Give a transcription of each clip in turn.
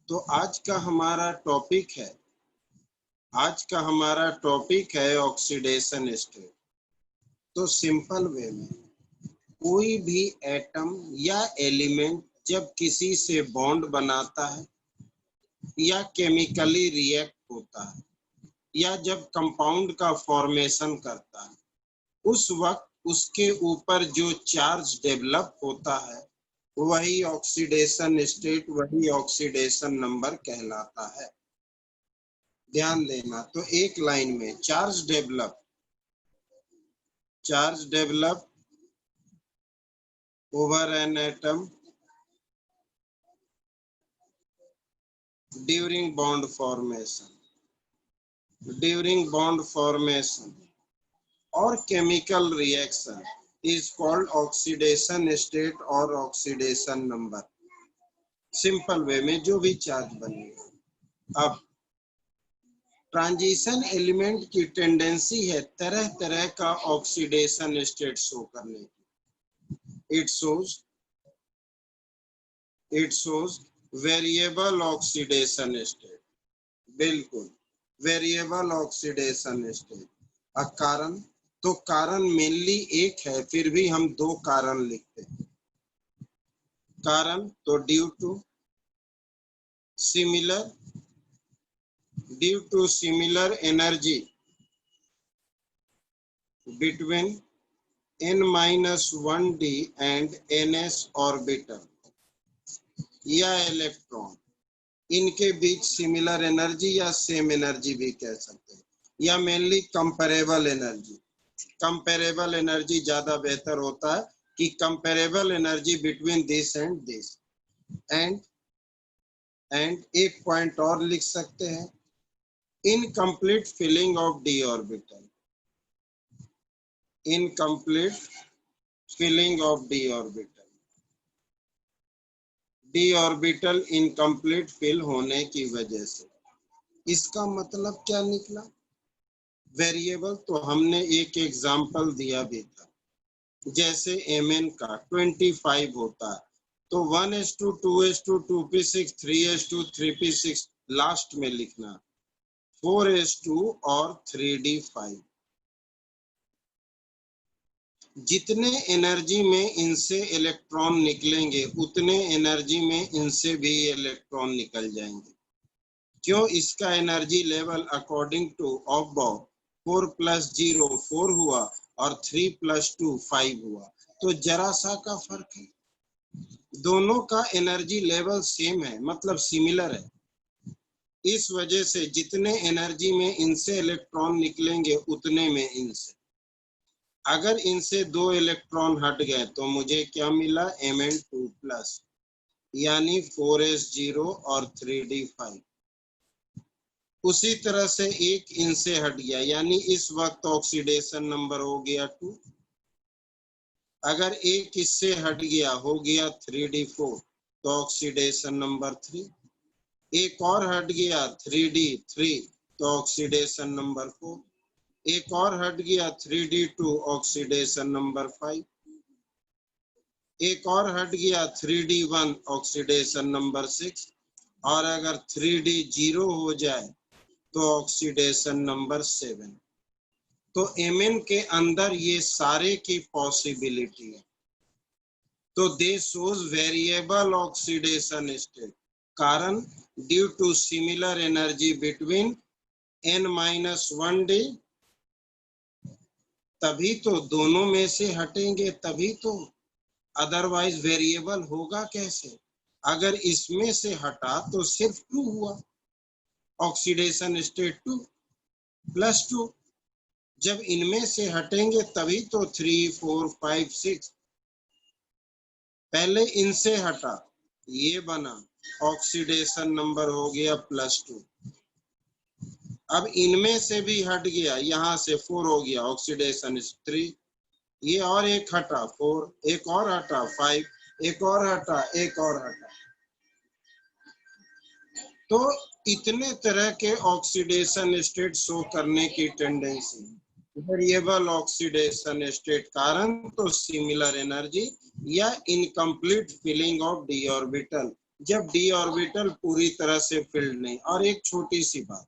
तो आज का हमारा टॉपिक है ऑक्सीडेशन स्टेट। तो सिंपल वे में कोई भी एटम या एलिमेंट जब किसी से बॉन्ड बनाता है या केमिकली रिएक्ट होता है या जब कंपाउंड का फॉर्मेशन करता है, उस वक्त उसके ऊपर जो चार्ज डेवलप होता है वही ऑक्सीडेशन स्टेट, वही ऑक्सीडेशन नंबर कहलाता है। ध्यान देना। तो एक लाइन में charge develop over an atom during bond formation और chemical reaction is called oxidation state और ऑक्सीडेशन नंबर। सिंपल वे में जो भी चार्ज बनेगा। अब ट्रांजिशन एलिमेंट की टेंडेंसी है तरह तरह का ऑक्सीडेशन स्टेट शो करने की। It shows variable oxidation state, बिल्कुल वेरिएबल ऑक्सीडेशन स्टेट। कारण तो कारण मेनली एक है, फिर भी हम दो कारण लिखते हैं। कारण तो due to similar energy between n-1d and ns orbital या इलेक्ट्रॉन, इनके बीच सिमिलर एनर्जी या सेम एनर्जी भी कह सकते हैं, या मेनली कंपेरेबल एनर्जी ज्यादा बेहतर होता है कि comparable energy between this and this. And एक पॉइंट और लिख सकते हैं, incomplete filling of D orbital, D orbital incomplete fill होने की वजह से। इसका मतलब क्या निकला? वेरिएबल तो हमने एक एग्जाम्पल दिया भी था, जैसे Mn का 25 होता है तो 1:2, 2:2, 2p6, 3:2, 3p6 लास्ट में लिखना, 4:2 और 3d5। जितने एनर्जी में इनसे इलेक्ट्रॉन निकलेंगे उतने एनर्जी में इनसे भी इलेक्ट्रॉन निकल जाएंगे। क्यों? इसका एनर्जी लेवल अकॉर्डिंग टू ऑफबॉब 4 + 0 4 हुआ और 3 + 2 5 हुआ, तो जरा सा का फर्क है। दोनों का एनर्जी लेवल सेम है, मतलब सिमिलर है। इस वजह से जितने एनर्जी में इनसे इलेक्ट्रॉन निकलेंगे उतने में इनसे। अगर इनसे 2 इलेक्ट्रॉन हट गए तो मुझे क्या मिला? Mn2+, यानी 4s0 और 3d5। उसी तरह से एक इनसे हट गया, यानी इस वक्त ऑक्सीडेशन नंबर हो गया 2। अगर एक इससे हट गया हो गया 3d4, तो ऑक्सीडेशन नंबर 3। एक और हट गया 3d3, तो ऑक्सीडेशन नंबर 4। एक और हट गया 3d2, ऑक्सीडेशन नंबर 5। एक और हट गया 3d1, ऑक्सीडेशन नंबर 6। और अगर 3d0 हो जाए तो ऑक्सीडेशन नंबर 7। तो Mn के अंदर ये सारे की पॉसिबिलिटी है। तो they shows variable oxidation state. कारण due to similar energy between n-1d, तभी तो दोनों में से हटेंगे, तभी तो, अदरवाइज वेरिएबल होगा कैसे? अगर इसमें से हटा तो सिर्फ 2 हुआ, ऑक्सीडेशन स्टेट 2 + 2। जब इनमें से हटेंगे तभी तो 3 4 5 6। पहले इनसे हटा, ये बना, ऑक्सीडेशन नंबर हो गया +2। अब इनमें से भी हट गया, यहाँ से 4 हो गया, ऑक्सीडेशन 3। ये और एक हटा 4, एक और हटा 5, एक और हटा, एक और हटा। तो इतने तरह के ऑक्सीडेशन स्टेट शो करने की टेंडेंसी। वेरिएबल ऑक्सीडेशन स्टेट कारण तो सिमिलर एनर्जी या incomplete filling of D orbital जब डी ऑर्बिटल पूरी तरह से फिल्ड नहीं। और एक छोटी सी बात,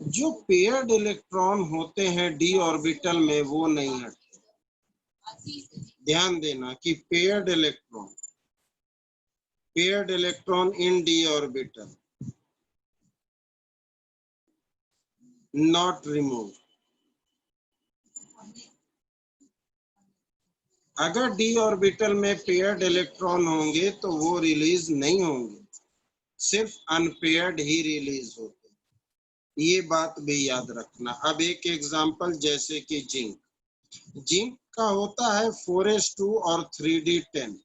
जो पेयर्ड इलेक्ट्रॉन होते हैं डी ऑर्बिटल में वो नहीं हटते। ध्यान देना कि paired electron in D orbital not remove. अगर डी ऑर्बिटल में पेयर्ड इलेक्ट्रॉन होंगे तो वो रिलीज नहीं होंगे, सिर्फ अनपेयर्ड ही रिलीज होते हैं। ये बात भी याद रखना। अब एक एग्जांपल, जैसे कि जिंक का होता है 4s2 और 3d10,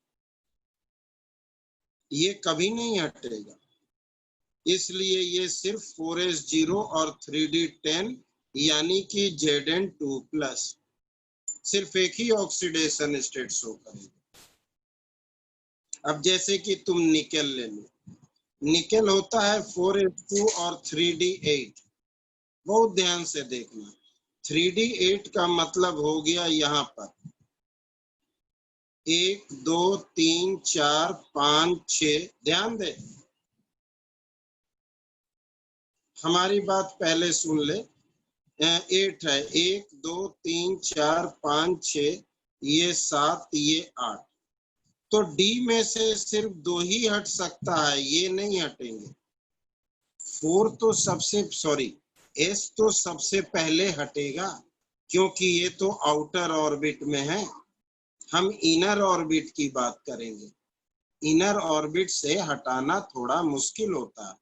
ये कभी नहीं हटेगा, इसलिए ये सिर्फ 4s0 और 3d10 यानी कि Zn2+, सिर्फ एक ही ऑक्सीडेशन स्टेट शो करेगा। अब जैसे कि तुम निकेल ले लो, निकेल होता है 4s2 और 3d8। बहुत ध्यान से देखना, 3d8 का मतलब हो गया यहाँ पर 1 2 3 4 5 6। ध्यान दे, हमारी बात पहले सुन ले। 8 है, 1 2 3 4 5 6, ये 7, ये 8। तो डी में से सिर्फ 2 ही हट सकता है, ये नहीं हटेंगे। 4 तो एस तो सबसे पहले हटेगा, क्योंकि ये तो आउटर ऑर्बिट में है। हम इनर ऑर्बिट की बात करेंगे। इनर ऑर्बिट से हटाना थोड़ा मुश्किल होता है,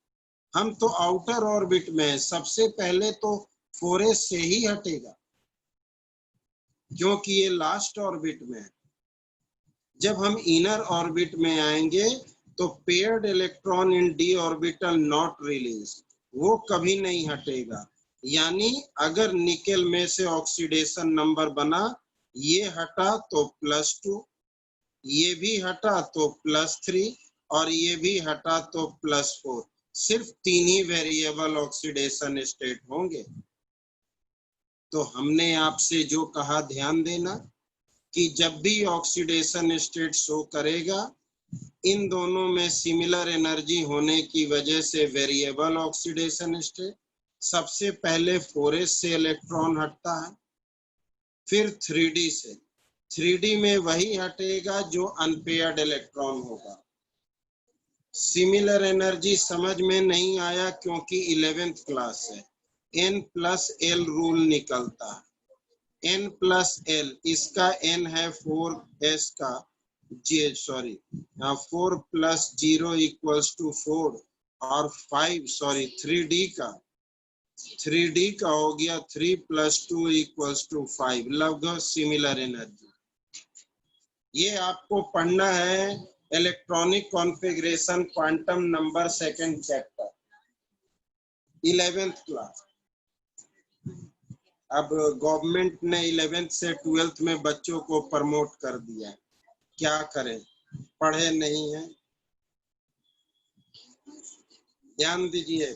हम तो आउटर ऑर्बिट में है। सबसे पहले तो 4s से ही हटेगा, क्योंकि ये लास्ट ऑर्बिट में है। जब हम इनर ऑर्बिट में आएंगे तो paired electron in D orbital not release, वो कभी नहीं हटेगा। यानी अगर निकेल में से ऑक्सीडेशन नंबर बना, ये हटा तो +2, ये भी हटा तो +3, और ये भी हटा तो +4। सिर्फ 3 ही वेरिएबल ऑक्सीडेशन स्टेट होंगे। तो हमने आपसे जो कहा ध्यान देना कि जब भी ऑक्सीडेशन स्टेट शो करेगा, इन दोनों में सिमिलर एनर्जी होने की वजह से वेरिएबल ऑक्सीडेशन स्टेट। सबसे पहले 4s से इलेक्ट्रॉन हटता है, फिर 3d से। 3d में वही हटेगा जो अनपेयर्ड इलेक्ट्रॉन होगा। सिमिलर एनर्जी समझ में नहीं आया क्योंकि 11th क्लास है। n+l रूल निकलता है। n+l, इसका n है 4s का 4 + 0 = 4, और 3d का हो गया 3 + 2 = 5, लगभग सिमिलर एनर्जी। ये आपको पढ़ना है electronic configuration quantum number 2nd chapter 11th class. अब गवर्नमेंट ने 11th से 12th में बच्चों को प्रमोट कर दिया, क्या करें, पढ़े नहीं हैं। ध्यान दीजिए।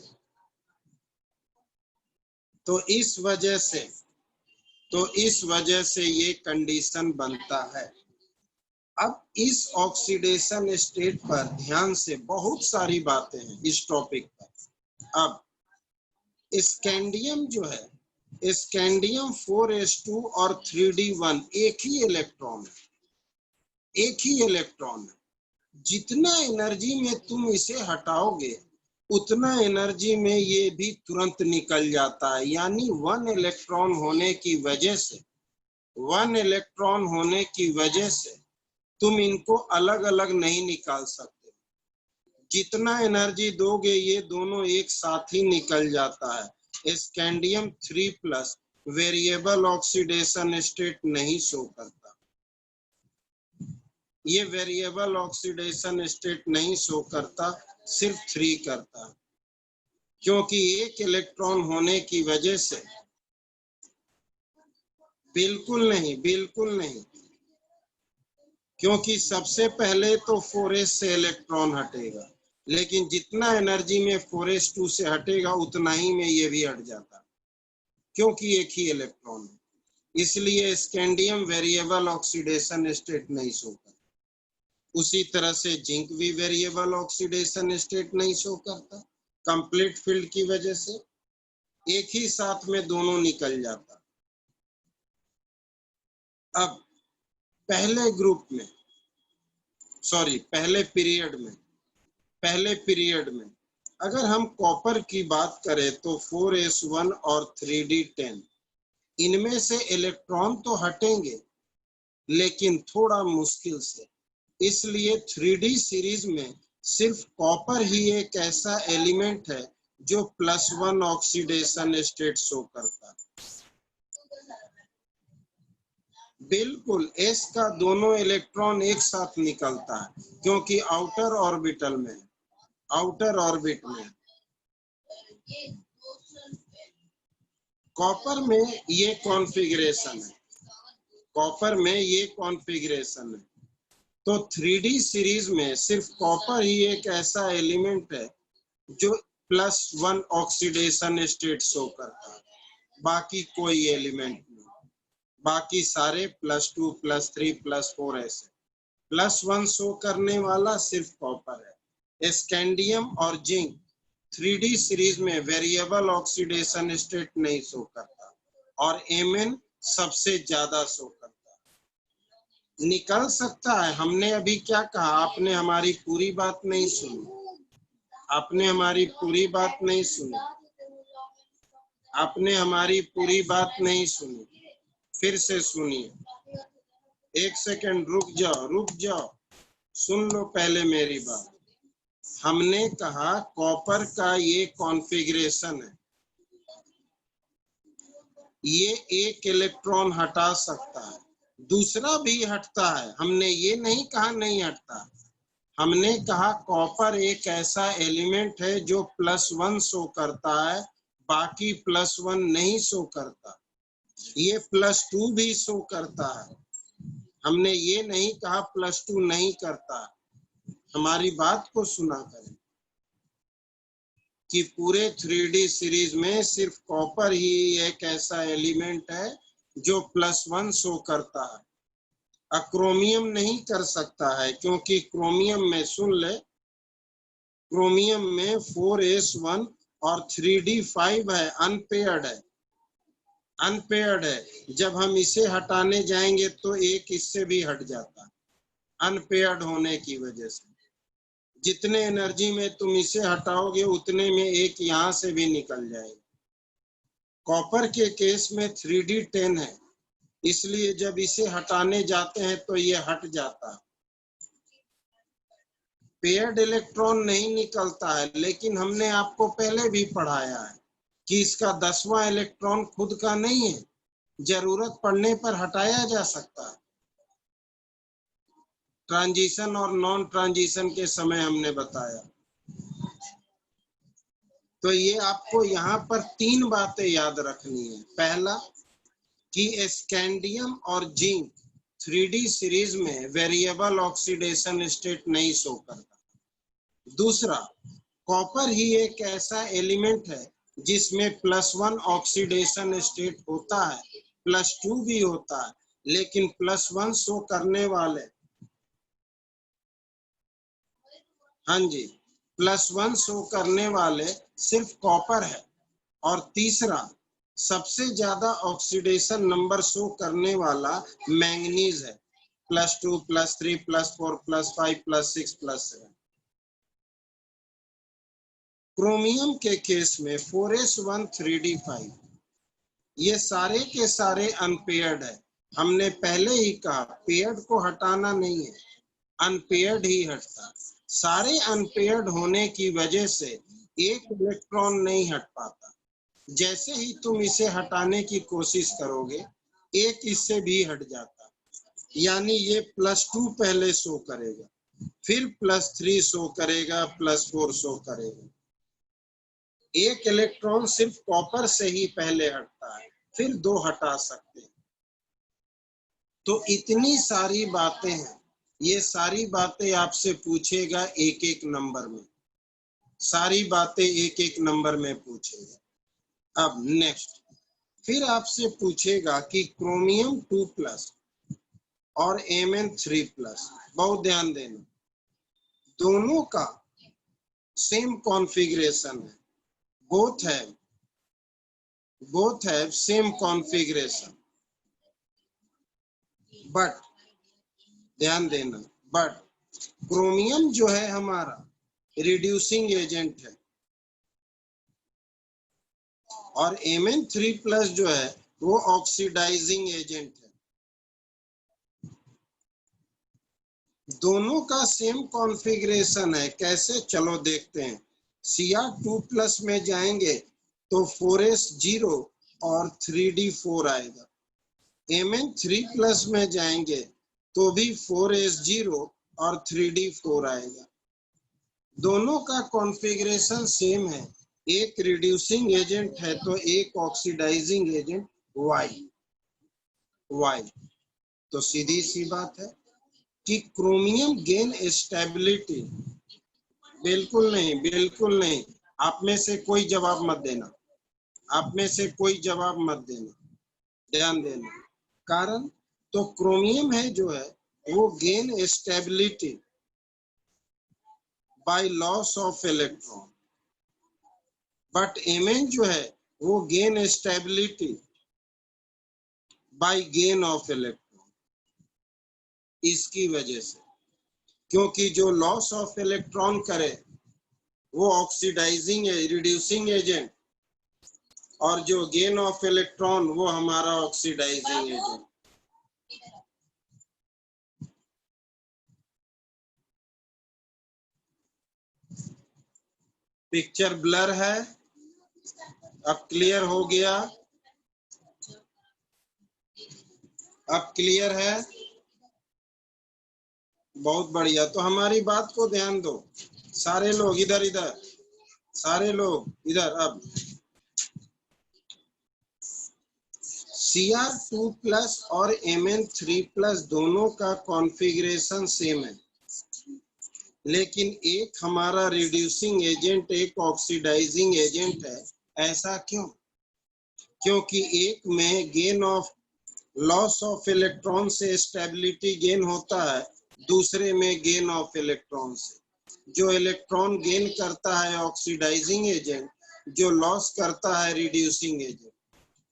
तो इस वजह से ये कंडीशन बनता है। अब इस ऑक्सीडेशन स्टेट पर ध्यान से, बहुत सारी बातें हैं इस टॉपिक पर। अब स्कैंडियम जो है, स्कैंडियम 4s2 और 3d1 एक ही इलेक्ट्रॉन है। जितना एनर्जी में तुम इसे हटाओगे, उतना एनर्जी में ये भी तुरंत निकल जाता है। यानी 1 इलेक्ट्रॉन होने की वजह से तुम इनको अलग अलग नहीं निकाल सकते। जितना एनर्जी दोगे, ये दोनों एक साथ ही निकल जाता है। स्कैंडियम 3+ वेरिएबल ऑक्सीडेशन स्टेट नहीं शो करता। ये वेरिएबल ऑक्सीडेशन स्टेट नहीं शो करता, सिर्फ 3 करता, क्योंकि एक इलेक्ट्रॉन होने की वजह से। बिल्कुल नहीं, क्योंकि सबसे पहले तो 4s से इलेक्ट्रॉन हटेगा, लेकिन जितना एनर्जी में 4s2 से हटेगा, उतना ही में ये भी हट जाता, क्योंकि एक ही इलेक्ट्रॉन है। इसलिए स्कैंडियम वेरिएबल ऑक्सीडेशन स्टेट नहीं शो करता। उसी तरह से जिंक भी वेरिएबल ऑक्सीडेशन स्टेट नहीं शो करता, कंप्लीट फील्ड की वजह से एक ही साथ में दोनों निकल जाता। अब पहले ग्रुप में, सॉरी पहले पीरियड में अगर हम कॉपर की बात करें तो 4s1 और 3d10 इनमें से इलेक्ट्रॉन तो हटेंगे लेकिन थोड़ा मुश्किल से, इसलिए 3d सीरीज में सिर्फ कॉपर ही एक ऐसा एलिमेंट है जो +1 ऑक्सीडेशन स्टेट शो करता है। बिल्कुल, s का दोनों इलेक्ट्रॉन एक साथ निकलता है क्योंकि आउटर ऑर्बिट में कॉपर में ये कॉन्फ़िगरेशन है। तो 3d सीरीज में सिर्फ कॉपर ही एक ऐसा एलिमेंट है जो +1 ऑक्सीडेशन स्टेट शो करता है, बाकी कोई एलिमेंट नहीं, बाकी सारे +2 +3 +4 ऐसे, +1 शो करने वाला सिर्फ कॉपर है। स्कैंडियम और जिंक 3d सीरीज में वेरिएबल ऑक्सीडेशन स्टेट नहीं शो करता और Mn सबसे ज्यादा शो करता है। निकल सकता है। हमने अभी क्या कहा, आपने हमारी पूरी बात नहीं सुनी, फिर से सुनिए। एक सेकंड रुक जाओ, सुन लो पहले मेरी बात। हमने कहा कॉपर का ये कॉन्फ़िगरेशन है, ये एक इलेक्ट्रॉन हटा सकता है, दूसरा भी हटता है। हमने ये नहीं कहा नहीं हटता, हमने कहा कॉपर एक ऐसा एलिमेंट है जो +1 शो करता है, बाकी +1 नहीं शो करता। ये +2 भी शो करता है, हमने ये नहीं कहा +2 नहीं करता। हमारी बात को सुना करें कि पूरे 3d सीरीज में सिर्फ कॉपर ही एक ऐसा एलिमेंट है जो +1 शो करता है। क्रोमियम नहीं कर सकता है क्योंकि क्रोमियम में, सुन ले, क्रोमियम में 4s1 और 3d5 है, अनपेयर्ड है। जब हम इसे हटाने जाएंगे तो एक इससे भी हट जाता, अनपेयर्ड होने की वजह से। जितने एनर्जी में तुम इसे हटाओगे उतने में एक यहाँ से भी निकल जाएगा। कॉपर के केस में 3d10 है, इसलिए जब इसे हटाने जाते हैं तो ये हट जाता है। पेयर्ड इलेक्ट्रॉन नहीं निकलता है, लेकिन हमने आपको पहले भी पढ़ाया है कि इसका 10वां इलेक्ट्रॉन खुद का नहीं है, जरूरत पड़ने पर हटाया जा सकता है। ट्रांजिशन और नॉन ट्रांजिशन के समय हमने बताया। तो ये आपको यहाँ पर 3 बातें याद रखनी है। पहला कि स्कैंडियम और जिंक 3d सीरीज में वेरिएबल ऑक्सीडेशन स्टेट नहीं शो करता। दूसरा, कॉपर ही एक ऐसा एलिमेंट है जिसमें +1 ऑक्सीडेशन स्टेट होता है, +2 भी होता है, लेकिन +1 शो करने वाले, हाँ जी, +1 शो करने वाले सिर्फ कॉपर है। और तीसरा, सबसे ज्यादा ऑक्सीडेशन नंबर शो करने वाला मैंगनीज है, +2 +3 +4 +5 +6 +7। क्रोमियम के केस में 4s1 3d5 ये सारे के सारे अनपेयर्ड है। हमने पहले ही कहा पेयर्ड को हटाना नहीं है, अनपेयर्ड ही हटता। सारे अनपेयर्ड होने की वजह से एक इलेक्ट्रॉन नहीं हट पाता। जैसे ही तुम इसे हटाने की कोशिश करोगे एक इससे भी हट जाता, यानी ये +2 पहले शो करेगा, फिर +3 शो करेगा, +4 शो करेगा। एक इलेक्ट्रॉन सिर्फ कॉपर से ही पहले हटता है, फिर 2 हटा सकते हैं। तो इतनी सारी बातें हैं, ये सारी बातें आपसे पूछेगा एक एक नंबर में, सारी बातें एक एक नंबर में पूछेगा। अब नेक्स्ट, फिर आपसे पूछेगा कि क्रोमियम 2+ और Mn3+, बहुत ध्यान देना, दोनों का सेम कॉन्फ़िगरेशन है, both have same configuration, but ध्यान देना, बट क्रोमियम जो है हमारा रिड्यूसिंग एजेंट है और Mn3+ जो है वो ऑक्सीडाइजिंग एजेंट है। दोनों का सेम कॉन्फ़िगरेशन है, कैसे, चलो देखते हैं। Cr2+ में जाएंगे तो 4s0 और 3d4 आएगा। Mn3+ में जाएंगे तो भी 4s0 और 3d4 आएगा। दोनों का कॉन्फ़िगरेशन सेम है, एक रिड्यूसिंग एजेंट है तो एक ऑक्सीडाइजिंग एजेंट Y। तो सीधी सी बात है कि क्रोमियम गेन स्टेबिलिटी, बिल्कुल नहीं, आप में से कोई जवाब मत देना, ध्यान देना। कारण तो क्रोमियम है जो है वो gain stability by loss of electron, but Mn जो है वो gain stability by gain of electron. इसकी वजह से, क्योंकि जो लॉस ऑफ इलेक्ट्रॉन करे वो ऑक्सीडाइजिंग रिड्यूसिंग एजेंट, और जो गेन ऑफ इलेक्ट्रॉन वो हमारा ऑक्सीडाइजिंग एजेंट। पिक्चर ब्लर है, अब क्लियर हो गया, अब क्लियर है, बहुत बढ़िया। तो हमारी बात को ध्यान दो, सारे लोग इधर, सारे लोग इधर। अब Cr2+ और Mn3+ दोनों का कॉन्फ़िगरेशन सेम है, लेकिन एक हमारा रिड्यूसिंग एजेंट, एक ऑक्सीडाइजिंग एजेंट है। ऐसा क्यों? क्योंकि एक में gain of loss of electron से स्टेबिलिटी गेन होता है, दूसरे में गेन ऑफ इलेक्ट्रॉन से। जो इलेक्ट्रॉन गेन करता है ऑक्सीडाइजिंग एजेंट, जो लॉस करता है रिड्यूसिंग एजेंट।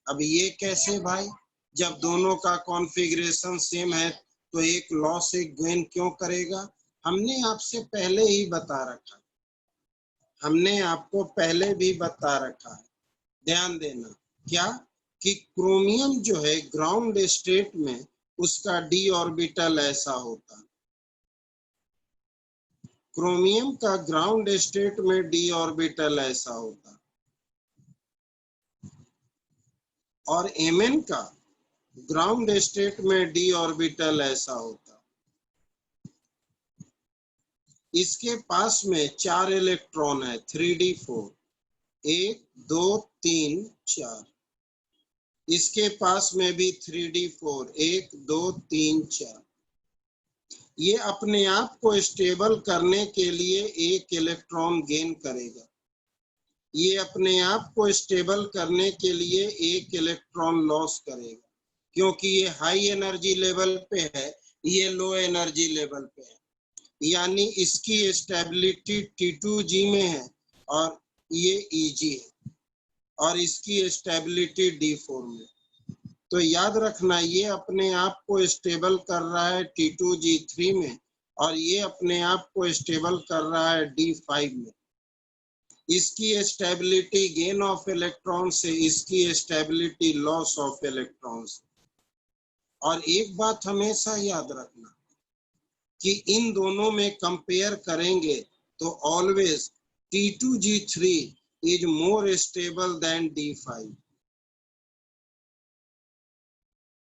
अब ये कैसे भाई, जब दोनों का कॉन्फ़िगरेशन सेम है तो एक लॉस एक गेन क्यों करेगा? हमने आपसे पहले ही बता रखा, हमने आपको पहले भी बता रखा है, ध्यान देना। क्या कि क्रोमियम जो है ग्राउंड स्टेट में उसका d ऑर्बिटल ऐसा होता है, क्रोमियम का ग्राउंड स्टेट में d ऑर्बिटल ऐसा होता है, और Mn का ग्राउंड स्टेट में d ऑर्बिटल ऐसा होता। इसके पास में 4 इलेक्ट्रॉन है, 3d4, 1 2 3 4। इसके पास में भी 3d4, 1 2 3 4। ये अपने आप को स्टेबल करने के लिए एक इलेक्ट्रॉन गेन करेगा, ये अपने आप को स्टेबल करने के लिए एक इलेक्ट्रॉन लॉस करेगा, क्योंकि ये हाई एनर्जी लेवल पे है, ये लो एनर्जी लेवल पे है। यानी इसकी स्टेबिलिटी T2G में है और ये Eg है, और इसकी स्टेबिलिटी D4 में। तो याद रखना, ये अपने आप को स्टेबल कर रहा है T2G3 में, और ये अपने आप को स्टेबल कर रहा है D5 में। इसकी स्टेबिलिटी गेन ऑफ इलेक्ट्रॉन से, इसकी स्टेबिलिटी लॉस ऑफ इलेक्ट्रॉन से। और एक बात हमेशा याद रखना कि इन दोनों में कंपेयर करेंगे तो always T2G3 is more stable then D5।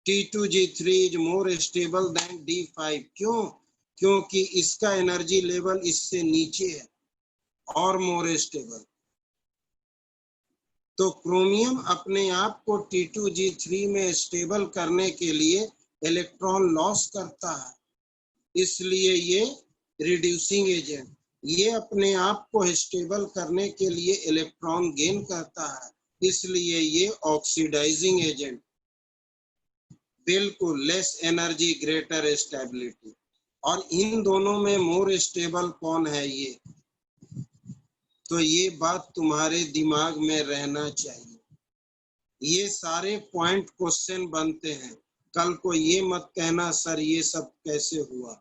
T2G3 is more stable then D5। क्यों? क्योंकि इसका एनर्जी लेवल इससे नीचे है और मोर स्टेबल। तो क्रोमियम अपने आप को T2G3 में स्टेबल करने के लिए इलेक्ट्रॉन लॉस करता है, इसलिए ये रिड्यूसिंग एजेंट। ये अपने आप को स्टेबल करने के लिए इलेक्ट्रॉन गेन करता है, इसलिए ये ऑक्सीडाइजिंग एजेंट। बिल्कुल, लेस एनर्जी ग्रेटर स्टेबिलिटी। और इन दोनों में मोर स्टेबल कौन है ये, तो ये बात तुम्हारे दिमाग में रहना चाहिए। ये सारे पॉइंट क्वेश्चन बनते हैं। कल को ये मत कहना सर ये सब कैसे हुआ।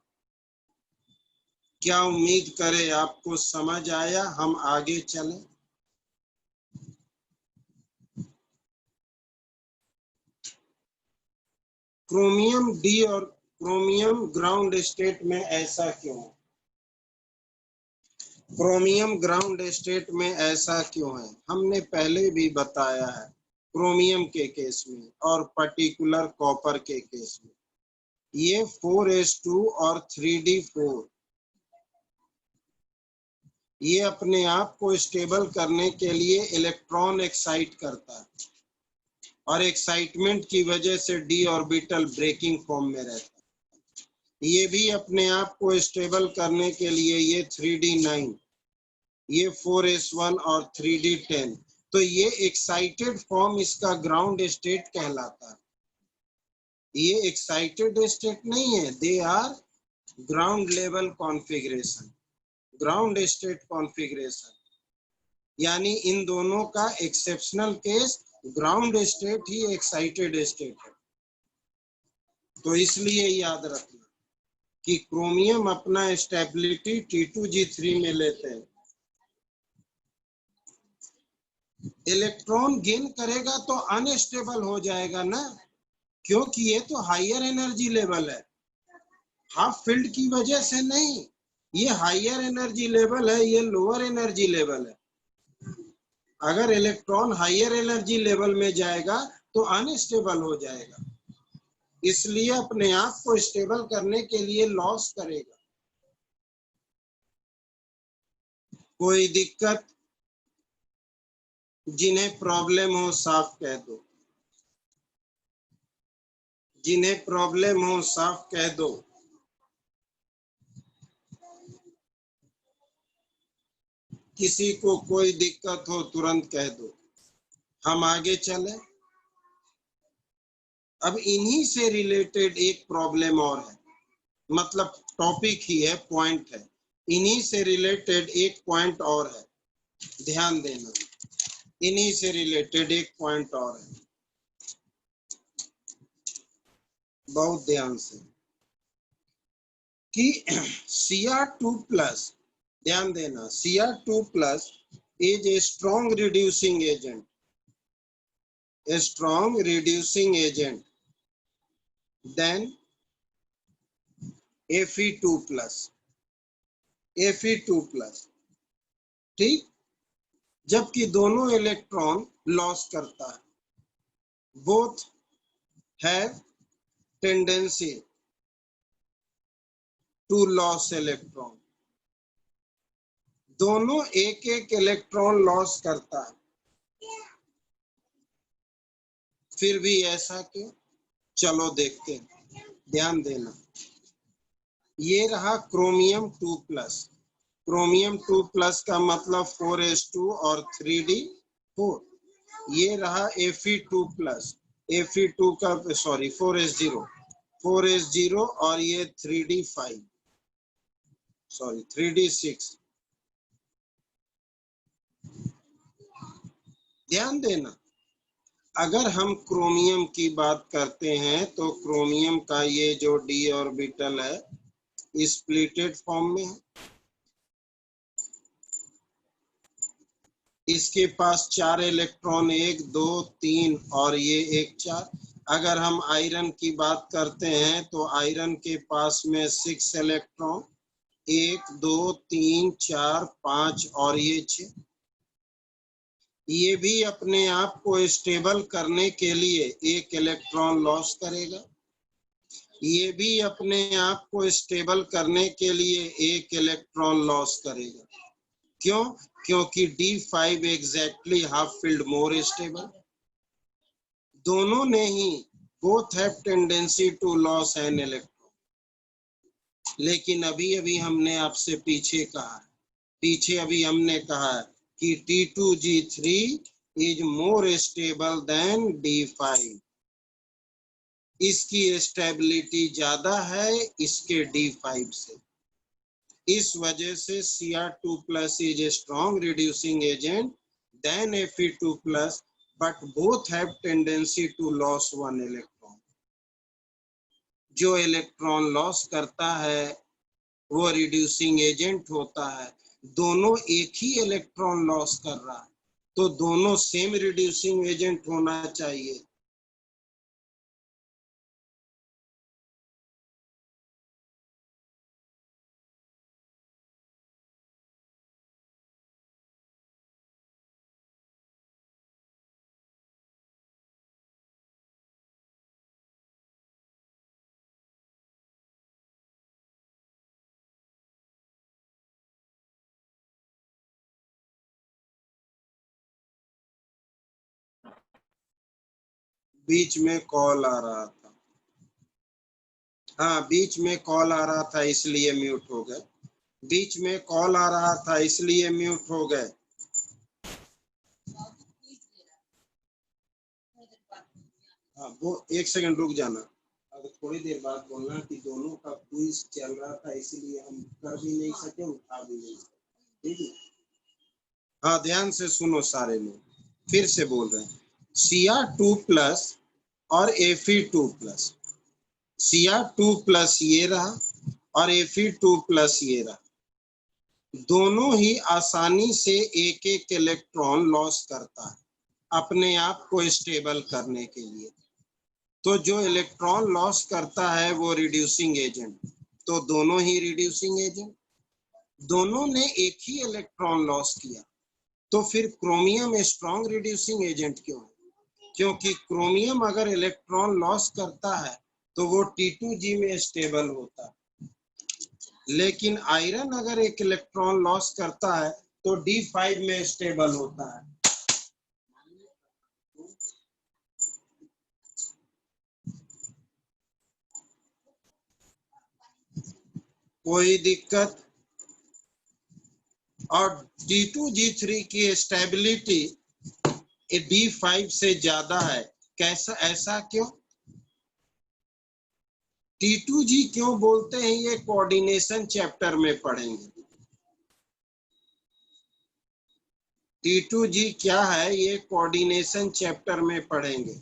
क्या उम्मीद करें आपको समझ आया, हम आगे चलें। क्रोमियम डी और क्रोमियम ग्राउंड स्टेट में ऐसा क्यों है? क्रोमियम ग्राउंड स्टेट में ऐसा क्यों है? हमने पहले भी बताया है क्रोमियम के केस में और पर्टिकुलर कॉपर के केस में। ये 4s2 और 3d4 ये अपने आप को स्टेबल करने के लिए इलेक्ट्रॉन एक्साइट करता है और एक्साइटमेंट की वजह से डी ऑर्बिटल ब्रेकिंग फॉर्म में रहता है। ये भी अपने आप को स्टेबल करने के लिए ये 3d9, ये 4s1 और 3d10, तो ये एक्साइटेड फॉर्म इसका ग्राउंड स्टेट कहलाता है। ये एक्साइटेड स्टेट नहीं है, they are ground level configuration, ground state configuration. यानी इन दोनों का एक्सेप्शनल केस ग्राउंड स्टेट ही एक्साइटेड स्टेट है। तो इसलिए याद रखना कि क्रोमियम अपना स्टेबिलिटी T2G3 में लेते हैं। इलेक्ट्रॉन गेन करेगा तो अनस्टेबल हो जाएगा ना, क्योंकि ये तो हायर एनर्जी लेवल है, हाफ फील्ड की वजह से नहीं। ये हायर एनर्जी लेवल है, ये लोअर एनर्जी लेवल है। अगर इलेक्ट्रॉन हायर एनर्जी लेवल में जाएगा तो अनस्टेबल हो जाएगा, इसलिए अपने आप को स्टेबल करने के लिए लॉस करेगा। कोई दिक्कत? जिन्हें प्रॉब्लम हो साफ कह दो, जिन्हें प्रॉब्लम हो साफ कह दो। किसी को कोई दिक्कत हो तुरंत कह दो, हम आगे चलें। अब इन्हीं से रिलेटेड एक प्रॉब्लम और है, मतलब टॉपिक ही है, पॉइंट है। इन्हीं से रिलेटेड एक पॉइंट और है, ध्यान देना। इन्हीं से रिलेटेड एक पॉइंट और है, बहुत ध्यान से, कि Cr2+, ध्यान देना, Cr2+ is a strong reducing agent, a strong reducing agent than Fe2+, Fe2+, ठीक। जबकि दोनों इलेक्ट्रॉन लॉस करता है, both have tendency to lose electron, दोनों एक एक इलेक्ट्रॉन लॉस करता है। फिर भी ऐसा क्यों? चलो देखते हैं, ध्यान देना। ये रहा क्रोमियम 2+, क्रोमियम 2+ का मतलब 4s2 और 3d4। ये रहा Fe2+, Fe2 का सॉरी 4s0, 4s0 और ये 3d5 सॉरी 3d6। ध्यान देना, अगर हम क्रोमियम की बात करते हैं तो क्रोमियम का ये जो d ऑर्बिटल है स्प्लिटेड फॉर्म में है, इसके पास 4 इलेक्ट्रॉन, 1 2 3 और ये 1 4। अगर हम आयरन की बात करते हैं तो आयरन के पास में 6 इलेक्ट्रॉन, 1 2 3 4 5 और ये 6। ये भी अपने आप को स्टेबल करने के लिए एक इलेक्ट्रॉन लॉस करेगा, ये भी अपने आप को स्टेबल करने के लिए एक इलेक्ट्रॉन लॉस करेगा। क्यों? क्योंकि D5 exactly half filled more stable. दोनों ने ही both have tendency to loss an electron. लेकिन अभी अभी हमने आपसे पीछे हमने कहा कि T2G3 is more stable than D5, इसकी स्टेबिलिटी ज्यादा है इसके D5 से। इस वजह से Cr2+ is a strong reducing agent than Fe2+, but both have tendency to lose one electron. जो इलेक्ट्रॉन लॉस करता है वो रिड्यूसिंग एजेंट होता है, दोनों एक ही इलेक्ट्रॉन लॉस कर रहा है, तो दोनों सेम रिड्यूसिंग एजेंट होना चाहिए। बीच में कॉल आ रहा था, हाँ बीच में कॉल आ रहा था इसलिए म्यूट हो गए, बीच में कॉल आ रहा था इसलिए म्यूट हो गए। हाँ वो 1 सेकंड रुक जाना, अब थोड़ी देर बाद बोलना कि दोनों का क्विज चल रहा था इसलिए हम कर भी नहीं सके उठा भी नहीं सके, ठीक है। हाँ ध्यान से सुनो सारे लोग, फिर से बोल रहे हैं Cr2+ और Fe2+, Cr2+ ये रहा और Fe2+ ये रहा, दोनों ही आसानी से एक एक इलेक्ट्रॉन लॉस करता है अपने आप को स्टेबल करने के लिए। तो जो इलेक्ट्रॉन लॉस करता है वो रिड्यूसिंग एजेंट, तो दोनों ही रिड्यूसिंग एजेंट, दोनों ने एक ही इलेक्ट्रॉन लॉस किया, तो फिर क्रोमियम स्ट्रॉन्ग रिड्यूसिंग एजेंट क्यों है? क्योंकि क्रोमियम अगर इलेक्ट्रॉन लॉस करता है तो वो T2G में स्टेबल होता है, लेकिन आयरन अगर एक इलेक्ट्रॉन लॉस करता है तो D5 में स्टेबल होता है। कोई दिक्कत? और T2G3 की स्टेबिलिटी D5 से ज्यादा है, कैसा, ऐसा क्यों? T2G क्यों बोलते हैं ये कोऑर्डिनेशन चैप्टर में पढ़ेंगे। T2G क्या है ये कोऑर्डिनेशन चैप्टर में पढ़ेंगे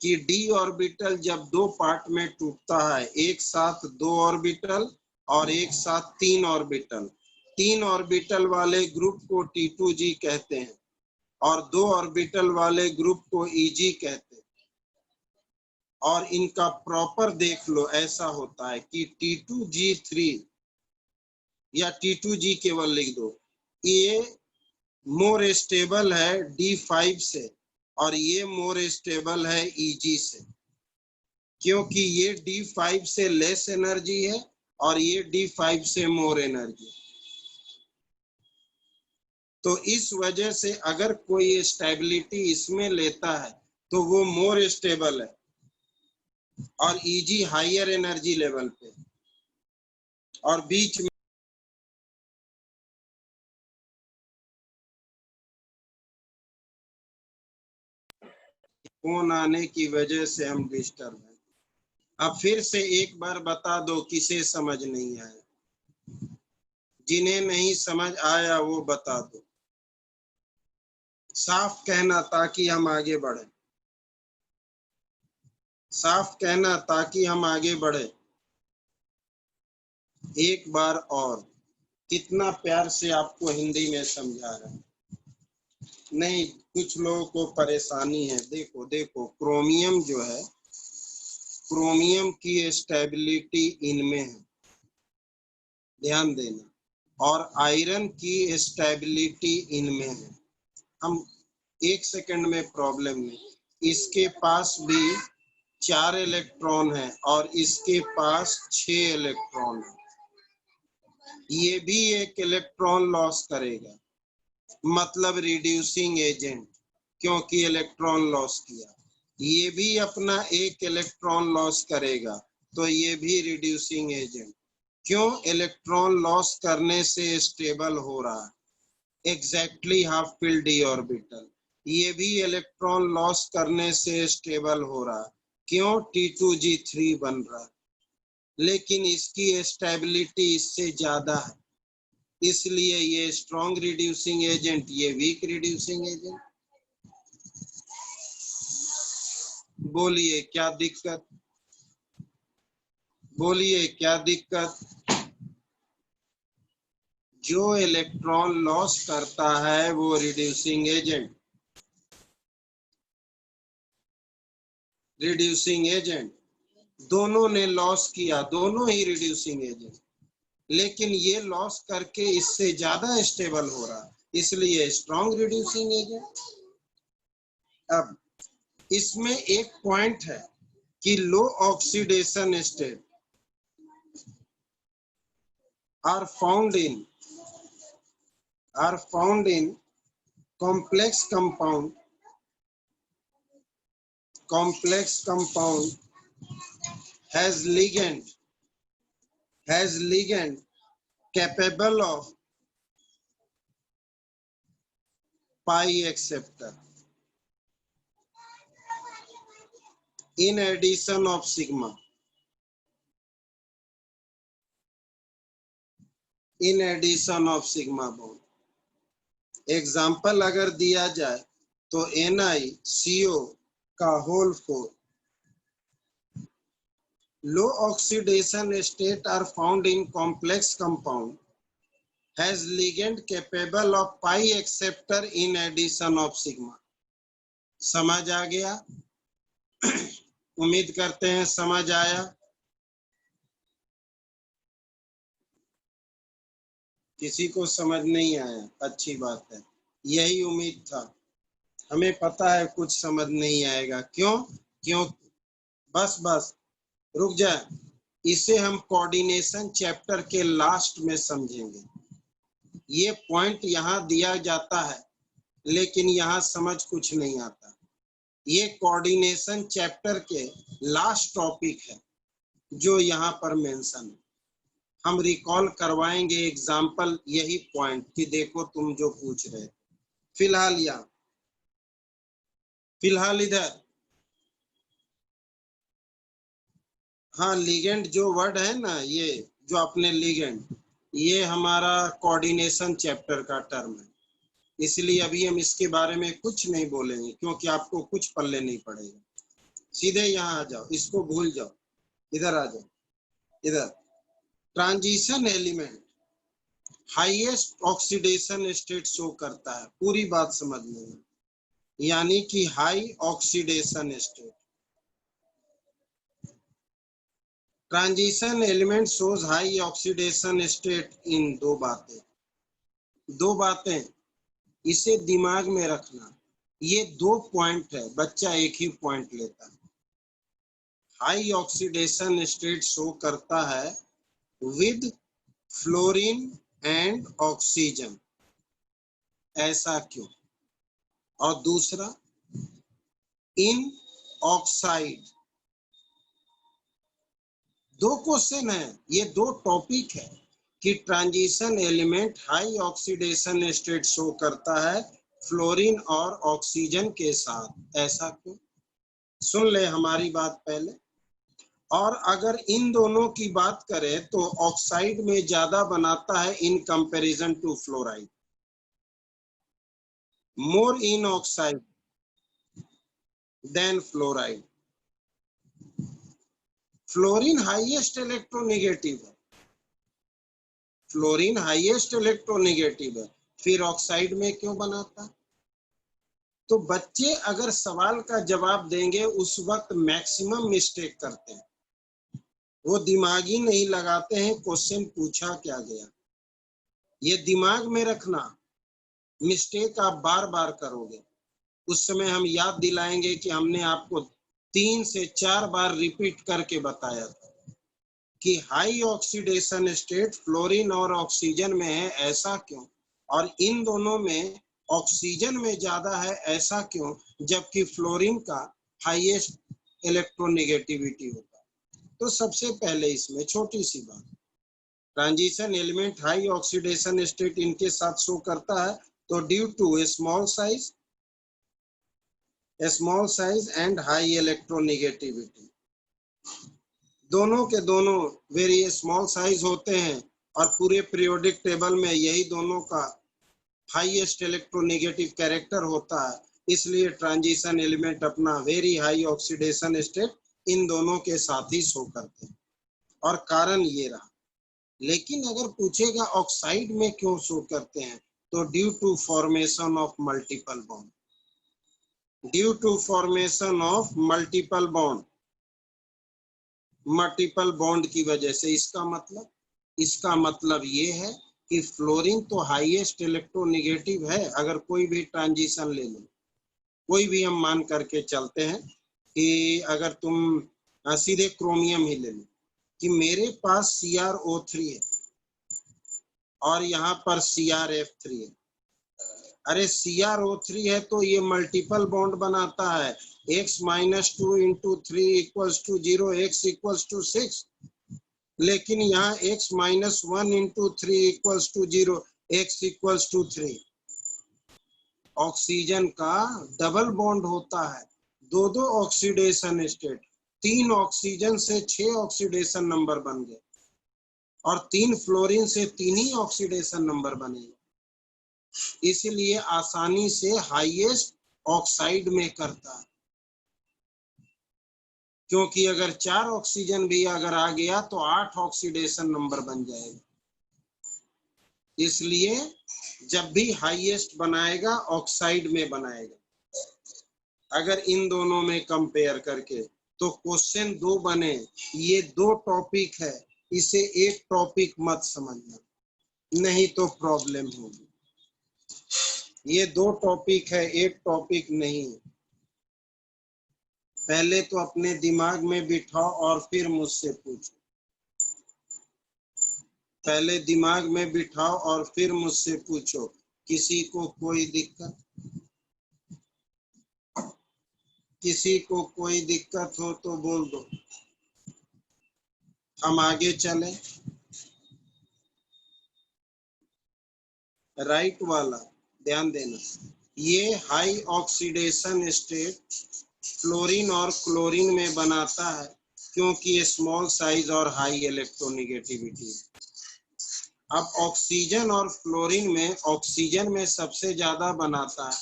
कि d ऑर्बिटल जब दो पार्ट में टूटता है, एक साथ 2 ऑर्बिटल और एक साथ 3 ऑर्बिटल, 3 ऑर्बिटल वाले ग्रुप को T2G कहते हैं और 2 ऑर्बिटल वाले ग्रुप को EG कहते हैं। और इनका प्रॉपर देख लो, ऐसा होता है कि T2G3 या T2G केवल लिख दो, ये मोर स्टेबल है D5 से और ये मोर स्टेबल है EG से, क्योंकि ये D5 से लेस एनर्जी है और ये D5 से मोर एनर्जी। तो इस वजह से अगर कोई स्टेबिलिटी इसमें लेता है तो वो मोर स्टेबल है और EG हायर एनर्जी लेवल पे, और बीच में फोन आने की वजह से हम डिस्टर्ब हैं। अब फिर से एक बार बता दो किसे समझ नहीं आया, जिन्हें नहीं समझ आया वो बता दो, साफ कहना ताकि हम आगे बढ़े, साफ कहना ताकि हम आगे बढ़े। एक बार और, कितना प्यार से आपको हिंदी में समझा रहे हैं। नहीं, कुछ लोगों को परेशानी है। देखो देखो, क्रोमियम जो है, क्रोमियम की स्टेबिलिटी इनमें है, ध्यान देना, और आयरन की स्टेबिलिटी इनमें है। हम 1 सेकंड में प्रॉब्लम में, इसके पास भी 4 इलेक्ट्रॉन है और इसके पास 6 इलेक्ट्रॉन है, ये भी एक इलेक्ट्रॉन लॉस करेगा, मतलब रिड्यूसिंग एजेंट, क्योंकि इलेक्ट्रॉन लॉस किया। ये भी अपना एक इलेक्ट्रॉन लॉस करेगा, तो ये भी रिड्यूसिंग एजेंट। क्यों? इलेक्ट्रॉन लॉस करने से स्टेबल हो रहा है, exactly half fill d orbital. ये भी इलेक्ट्रॉन लॉस करने से स्टेबल हो रहा है, क्यों T2G3 बन रहा है, लेकिन इसकी स्टेबिलिटी इससे ज्यादा है, इसलिए ये स्ट्रॉन्ग रिड्यूसिंग एजेंट, ये वीक रिड्यूसिंग एजेंट। बोलिए क्या दिक्कत, बोलिए क्या दिक्कत। जो इलेक्ट्रॉन लॉस करता है वो रिड्यूसिंग एजेंट, रिड्यूसिंग एजेंट दोनों ने लॉस किया, दोनों ही रिड्यूसिंग एजेंट, लेकिन ये लॉस करके इससे ज्यादा स्टेबल हो रहा, इसलिए स्ट्रॉन्ग रिड्यूसिंग एजेंट। अब इसमें एक पॉइंट है कि low oxidation state are found in complex compound has ligand capable of pi acceptor in addition of sigma, in addition of sigma bond। Example अगर दिया जाए तो NiCO का whole 4। Low oxidation state are found in complex compound has ligand capable of pi acceptor in addition of sigma। समझ आ गया? उम्मीद करते हैं समझ आया। किसी को समझ नहीं आया, अच्छी बात है, यही उम्मीद था। हमें पता है कुछ समझ नहीं आएगा, क्यों बस रुक जाए, इसे हम कोऑर्डिनेशन चैप्टर के लास्ट में समझेंगे। ये पॉइंट यहाँ दिया जाता है लेकिन यहाँ समझ कुछ नहीं आता। ये कोऑर्डिनेशन चैप्टर के लास्ट टॉपिक है जो यहाँ पर मेंशन है। हम रिकॉल करवाएंगे एग्जाम्पल यही पॉइंट कि देखो तुम जो पूछ रहे। फिलहाल इधर, हाँ लिगेंड जो वर्ड है ना, ये जो अपने लिगेंड, ये हमारा कोऑर्डिनेशन चैप्टर का टर्म है, इसलिए अभी हम इसके बारे में कुछ नहीं बोलेंगे क्योंकि आपको कुछ पल्ले नहीं पड़ेगा। सीधे यहाँ आ जाओ, इसको भूल जाओ, इधर आ जाओ। इधर transition element highest oxidation state show करता है, पूरी बात समझने में, यानी कि high oxidation state. Transition element shows high oxidation state in दो बातें इसे दिमाग में रखना। ये 2 पॉइंट है, बच्चा एक ही पॉइंट लेता है। हाई ऑक्सीडेशन स्टेट शो करता है विद फ्लोरीन एंड ऑक्सीजन, ऐसा क्यों? और दूसरा इन ऑक्साइड। 2 क्वेश्चन है, ये 2 टॉपिक है कि transition element high oxidation state show करता है फ्लोरीन और ऑक्सीजन के साथ, ऐसा क्यों? सुन ले हमारी बात पहले। और अगर इन दोनों की बात करें तो ऑक्साइड में ज्यादा बनाता है in comparison to fluoride, more in oxide than fluoride. Fluorine highest electronegative है, फ्लोरीन हाईएस्ट इलेक्ट्रोनेगेटिव है, फिर ऑक्साइड में क्यों बनाता? तो बच्चे अगर सवाल का जवाब देंगे उस वक्त मैक्सिमम मिस्टेक करते हैं, वो दिमाग ही नहीं लगाते हैं क्वेश्चन पूछा क्या गया। ये दिमाग में रखना, मिस्टेक आप बार बार करोगे, उस समय हम याद दिलाएंगे कि हमने आपको 3 से 4 बार रिपीट करके बताया था कि हाई ऑक्सीडेशन स्टेट फ्लोरीन और ऑक्सीजन में है, ऐसा क्यों? और इन दोनों में ऑक्सीजन में ज्यादा है, ऐसा क्यों? जबकि फ्लोरीन का हाईएस्ट इलेक्ट्रोनेगेटिविटी होता है। तो सबसे पहले इसमें छोटी सी बात, transition element high oxidation state इनके साथ शो करता है, तो due to a small size small size and high electronegativity, दोनों के दोनों वेरी स्मॉल साइज होते हैं और पूरे पीरियोडिक टेबल में यही दोनों का हाईएस्ट इलेक्ट्रोनेगेटिव कैरेक्टर होता है, इसलिए ट्रांजिशन एलिमेंट अपना very high oxidation state in दोनों के साथ ही शो करते हैं और कारण ये रहा। लेकिन अगर पूछेगा ऑक्साइड में क्यों शो करते हैं, तो due to formation of multiple bond, due to formation of multiple bond की वजह से। इसका मतलब ये है कि फ्लोरीन तो हाईएस्ट इलेक्ट्रोनेगेटिव है। अगर कोई भी ट्रांजिशन ले लो, कोई भी हम मान करके चलते हैं कि अगर तुम सीधे क्रोमियम ही ले लो कि मेरे पास CrO3 है और यहाँ पर CrF3 है। अरे CrO3 है तो ये मल्टीपल बॉन्ड बनाता है, x - 2 × 3 = 0, x = 6। लेकिन यहाँ x - 1 × 3 = 0, x = 3। ऑक्सीजन का डबल बॉन्ड होता है, दो ऑक्सीडेशन स्टेट, 3 ऑक्सीजन से 6 ऑक्सीडेशन नंबर बन गए और 3 फ्लोरीन से 3 ही ऑक्सीडेशन नंबर बनेगा। इसलिए आसानी से हाईएस्ट ऑक्साइड में करता है, क्योंकि अगर 4 ऑक्सीजन भी अगर आ गया तो 8 ऑक्सीडेशन नंबर बन जाएगा। इसलिए जब भी हाईएस्ट बनाएगा ऑक्साइड में बनाएगा। अगर इन दोनों में कंपेयर करके तो क्वेश्चन 2 बने, ये 2 टॉपिक है, इसे एक टॉपिक मत समझना, नहीं तो प्रॉब्लम होगी। ये 2 टॉपिक है, एक टॉपिक नहीं। पहले तो अपने दिमाग में बिठाओ और फिर मुझसे पूछो। पहले दिमाग में बिठाओ और फिर मुझसे पूछो। किसी को कोई दिक्कत? किसी को कोई दिक्कत हो तो बोल दो, हम आगे चलें। राइट वाला ध्यान देना, ये हाई ऑक्सीडेशन स्टेट फ्लोरीन और क्लोरीन में बनाता है, क्योंकि ये स्मॉल साइज और हाई इलेक्ट्रोनेगेटिविटी। अब ऑक्सीजन और फ्लोरीन में, ऑक्सीजन में सबसे ज्यादा बनाता है,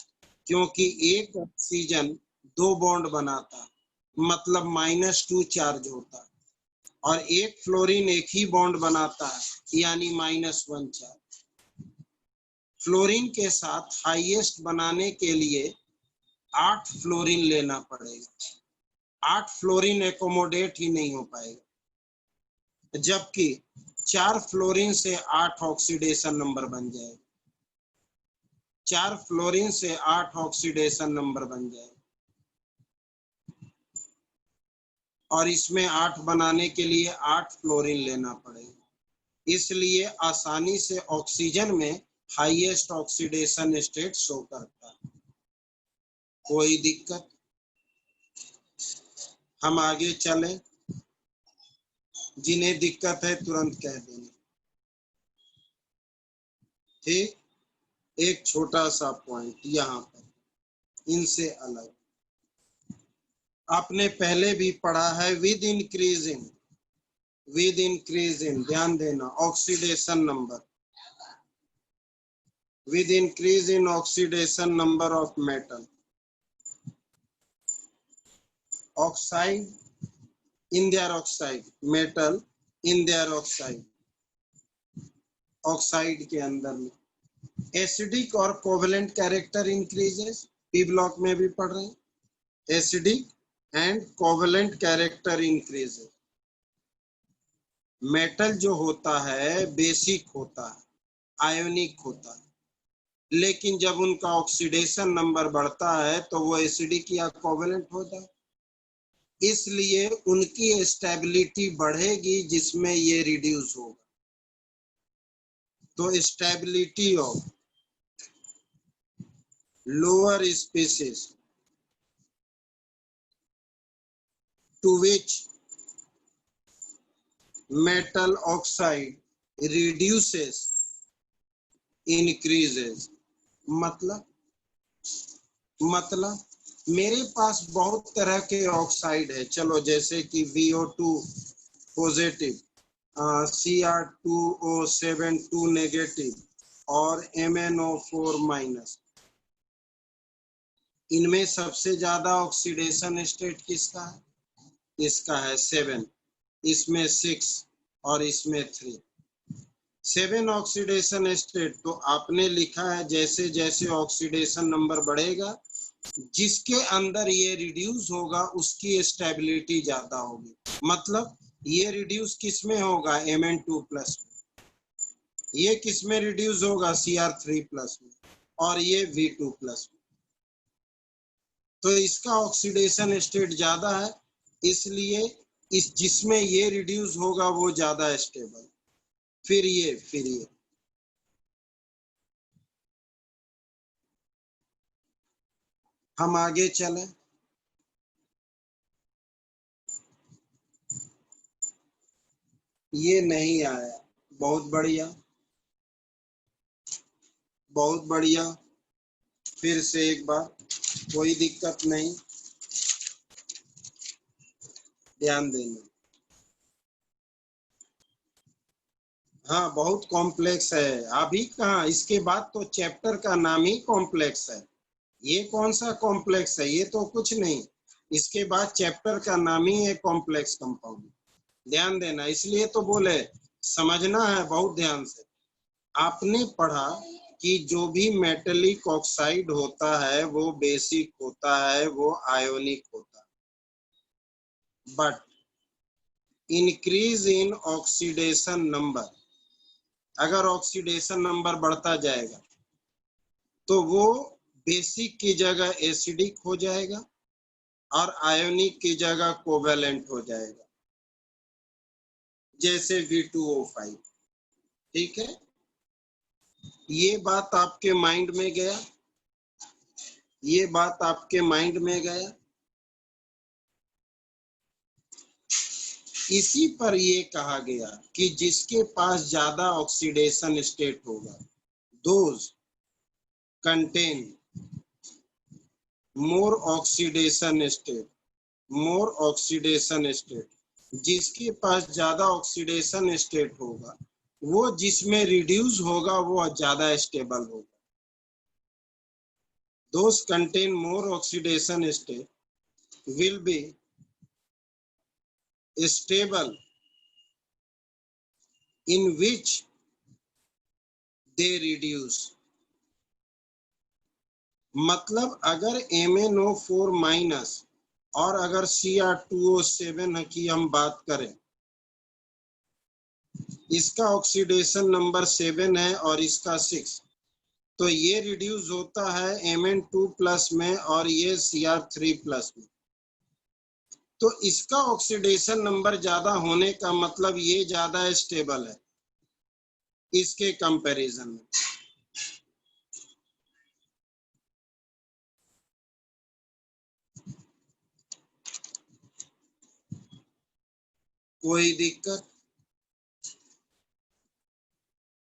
क्योंकि एक ऑक्सीजन 2 बॉन्ड बनाता है, मतलब -2 चार्ज होता है, और एक फ्लोरीन एक ही बॉन्ड बनाता है, यानी -1 चार्ज। फ्लोरीन के साथ हाईएस्ट बनाने के लिए 8 फ्लोरीन लेना पड़ेगा। 8 फ्लोरीन एकोमोडेट ही नहीं हो पाएगा, जबकि 4 फ्लोरीन से 8 ऑक्सीडेशन नंबर बन जाएगा। 4 फ्लोरीन से 8 ऑक्सीडेशन नंबर बन जाएगा, और इसमें 8 बनाने के लिए 8 फ्लोरीन लेना पड़ेगा। इसलिए आसानी से ऑक्सीजन में हाईएस्ट ऑक्सीडेशन स्टेट शो करता है। कोई दिक्कत? हम आगे चलें। जिन्हें दिक्कत है तुरंत कह देना, ठीक। एक छोटा सा पॉइंट यहाँ पर इनसे अलग आपने पहले भी पढ़ा है, विद इंक्रीजिंग ध्यान देना oxidation number, with increase in oxidation number of metal, oxide in their oxide, metal in their oxide, oxide के अंदर में एसिडिक और covalent character increases, P block में भी पढ़ रहे हैं, acidic and covalent character increases. Metal जो होता है बेसिक होता है, आयोनिक होता है, लेकिन जब उनका ऑक्सीडेशन नंबर बढ़ता है तो वो एसिडिक या कोवेलेंट होता है, इसलिए उनकी स्टेबिलिटी बढ़ेगी जिसमें ये रिड्यूस होगा। तो stability of lower species to which metal oxide reduces increases, मतलब मेरे पास बहुत तरह के ऑक्साइड है, चलो जैसे कि VO2 पॉजिटिव, Cr2O7 2 नेगेटिव और MnO4 माइनस। इनमें सबसे ज्यादा ऑक्सीडेशन स्टेट किसका है? इसका है 7, इसमें 6 और इसमें 3। 7 ऑक्सीडेशन स्टेट। तो आपने लिखा है जैसे जैसे ऑक्सीडेशन नंबर बढ़ेगा, जिसके अंदर ये रिड्यूस होगा उसकी स्टेबिलिटी ज्यादा होगी। मतलब ये रिड्यूस किस में होगा? Mn2 प्लस में। ये किस में रिड्यूस होगा? Cr3 प्लस में। और ये V2 प्लस में। तो इसका ऑक्सीडेशन स्टेट ज्यादा है, इसलिए इस जिसमें ये रिड्यूस होगा वो ज्यादा स्टेबल। फिर ये हम आगे चलें। ये नहीं आया, बहुत बढ़िया, बहुत बढ़िया। फिर से एक बार, कोई दिक्कत नहीं, ध्यान देना। हाँ, बहुत कॉम्प्लेक्स है। अभी कहाँ, इसके बाद तो चैप्टर का नाम ही कॉम्प्लेक्स है। ये कौन सा कॉम्प्लेक्स है? ये तो कुछ नहीं। इसके बाद चैप्टर का नाम ही है कॉम्प्लेक्स कंपाउंड। ध्यान देना, इसलिए तो बोले समझना है बहुत ध्यान से। आपने पढ़ा कि जो भी मेटेलिक ऑक्साइड होता है वो बेसिक होता है, वो आयोनिक होता है। But increase in oxidation number, अगर ऑक्सीडेशन नंबर बढ़ता जाएगा तो वो बेसिक की जगह एसिडिक हो जाएगा और आयोनिक की जगह कोवेलेंट हो जाएगा, जैसे V2O5। ठीक है, ये बात आपके माइंड में गया? ये बात आपके माइंड में गया? इसी पर ये कहा गया कि जिसके पास ज्यादा ऑक्सीडेशन स्टेट होगा, those contain more oxidation state, more oxidation state. जिसके पास ज्यादा ऑक्सीडेशन स्टेट होगा, वो जिसमें रिड्यूस होगा वो ज्यादा स्टेबल होगा। Those contain more oxidation state will be stable in which they reduce। मतलब अगर MnO4 माइनस और अगर Cr2O7 की हम बात करें, इसका ऑक्सीडेशन नंबर 7 है और इसका 6, तो ये रिड्यूस होता है Mn2 प्लस में और ये Cr3 प्लस में। तो इसका ऑक्सीडेशन नंबर ज्यादा होने का मतलब ये ज्यादा स्टेबल है इसके कंपैरिजन में। कोई दिक्कत?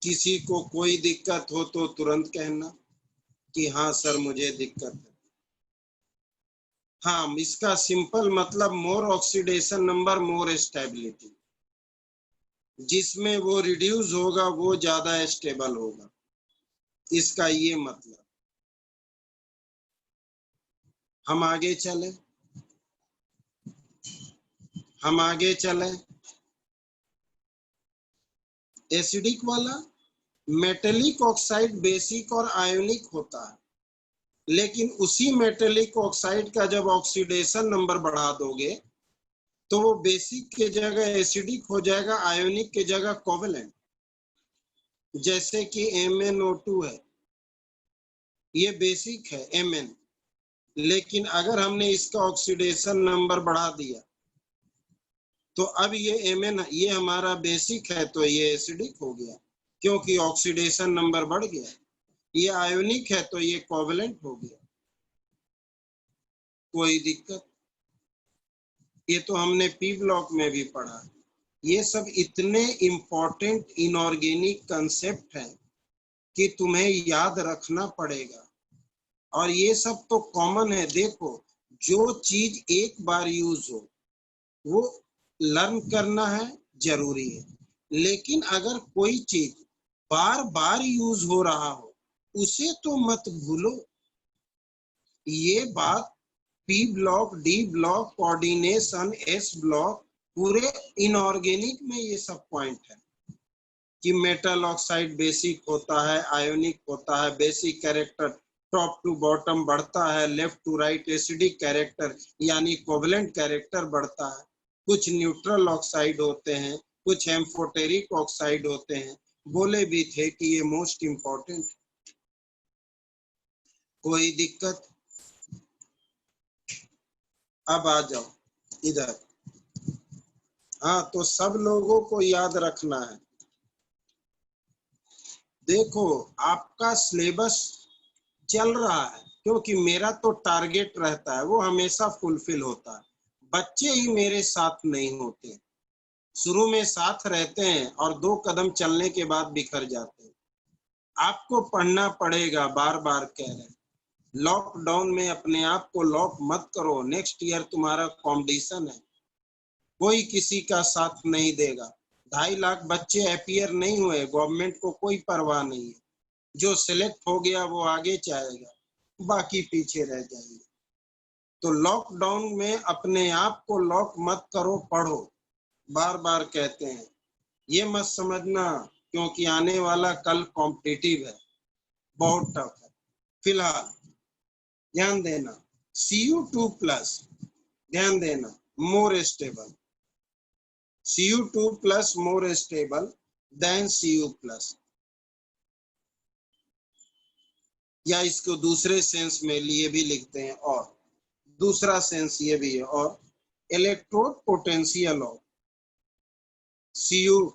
किसी को कोई दिक्कत हो तो तुरंत कहना कि हाँ सर मुझे दिक्कत है। हाँ, इसका सिंपल मतलब मोर ऑक्सीडेशन नंबर मोर स्टेबिलिटी, जिसमें वो रिड्यूस होगा वो ज्यादा स्टेबल होगा, इसका ये मतलब। हम आगे चले, हम आगे चले। एसिडिक वाला मेटेलिक ऑक्साइड बेसिक और आयोनिक होता है, लेकिन उसी मेटेलिक ऑक्साइड का जब ऑक्सीडेशन नंबर बढ़ा दोगे तो वो बेसिक के जगह एसिडिक हो जाएगा, आयोनिक के जगह कोवेलेंट। जैसे कि MnO2 है, ये बेसिक है Mn, लेकिन अगर हमने इसका ऑक्सीडेशन नंबर बढ़ा दिया तो अब ये Mn, ये हमारा बेसिक है तो ये एसिडिक हो गया, क्योंकि ऑक्सीडेशन नंबर बढ़ गया। ये आयोनिक है तो ये कोवेलेंट हो गया। कोई दिक्कत? ये तो हमने पी ब्लॉक में भी पढ़ा। ये सब इतने इंपॉर्टेंट इनऑर्गेनिक कंसेप्ट हैं कि तुम्हें याद रखना पड़ेगा। और ये सब तो कॉमन है। देखो, जो चीज एक बार यूज हो वो लर्न करना है, जरूरी है, लेकिन अगर कोई चीज बार बार यूज हो रहा हो उसे तो मत भूलो। ये बात P block, D block, coordination, S block, पूरे इनऑर्गेनिक में ये सब पॉइंट है कि मेटल ऑक्साइड बेसिक होता है, आयोनिक होता है, basic character top to bottom बढ़ता है, left to right acidic character यानी कोवलेंट कैरेक्टर बढ़ता है, कुछ न्यूट्रल ऑक्साइड होते हैं, कुछ एम्फोटेरिक ऑक्साइड होते हैं। बोले भी थे कि ये मोस्ट इंपॉर्टेंट। कोई दिक्कत? अब आ जाओ इधर। हाँ, तो सब लोगों को याद रखना है। देखो, आपका सिलेबस चल रहा है, क्योंकि मेरा तो टारगेट रहता है, वो हमेशा फुलफिल होता है। बच्चे ही मेरे साथ नहीं होते, शुरू में साथ रहते हैं और 2 कदम चलने के बाद बिखर जाते हैं। आपको पढ़ना पड़ेगा, बार बार कह रहे हैं। लॉकडाउन में अपने आप को लॉक मत करो, नेक्स्ट ईयर तुम्हारा कंपटीशन है, कोई किसी का साथ नहीं देगा। 2.5 लाख बच्चे अपीयर नहीं हुए, गवर्नमेंट को कोई परवाह नहीं है। जो सिलेक्ट हो गया वो आगे जाएगा, बाकी पीछे रह जाएंगे। तो लॉकडाउन में अपने आप को लॉक मत करो, पढ़ो, बार बार कहते हैं। ये मत समझना क्योंकि आने वाला कल कॉम्पिटिटिव है, बहुत टफ है। फिलहाल ध्यान देना, Cu2+, ध्यान देना, more stable, Cu2+ more stable then Cu+। या इसको दूसरे सेंस में लिए भी लिखते हैं, और दूसरा सेंस ये भी है, और इलेक्ट्रोड पोटेंशियल ऑफ Cu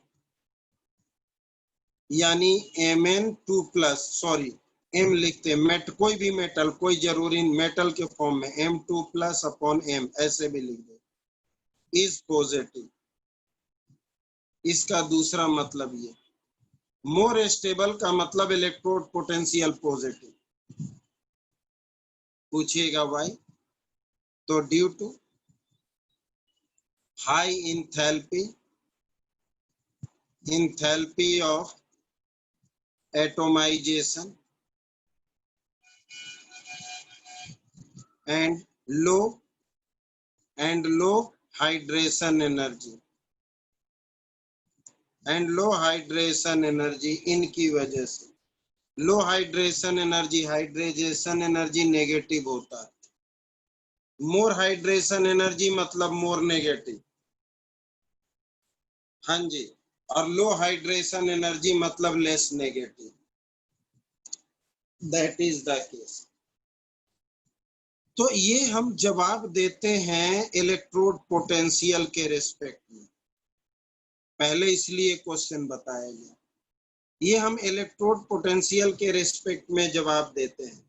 यानी Mn2+, सॉरी M लिखते हैं, कोई भी मेटल, कोई जरूरी मेटल के फॉर्म में M2+ अपॉन M ऐसे भी लिख दे, इज पॉजिटिव। इसका दूसरा मतलब ये, मोर स्टेबल का मतलब इलेक्ट्रोड पोटेंशियल पॉजिटिव। पूछिएगा भाई, तो due to high enthalpy of atomization and low hydration energy, इनकी वजह से लो हाइड्रेशन एनर्जी नेगेटिव होता है, मोर हाइड्रेशन एनर्जी मतलब मोर नेगेटिव। हाँ जी, और लो हाइड्रेशन एनर्जी मतलब less negative. That is the case. तो ये हम जवाब देते हैं इलेक्ट्रोड पोटेंशियल के रिस्पेक्ट में, पहले इसलिए क्वेश्चन बताया गया। ये हम इलेक्ट्रोड पोटेंशियल के रिस्पेक्ट में जवाब देते हैं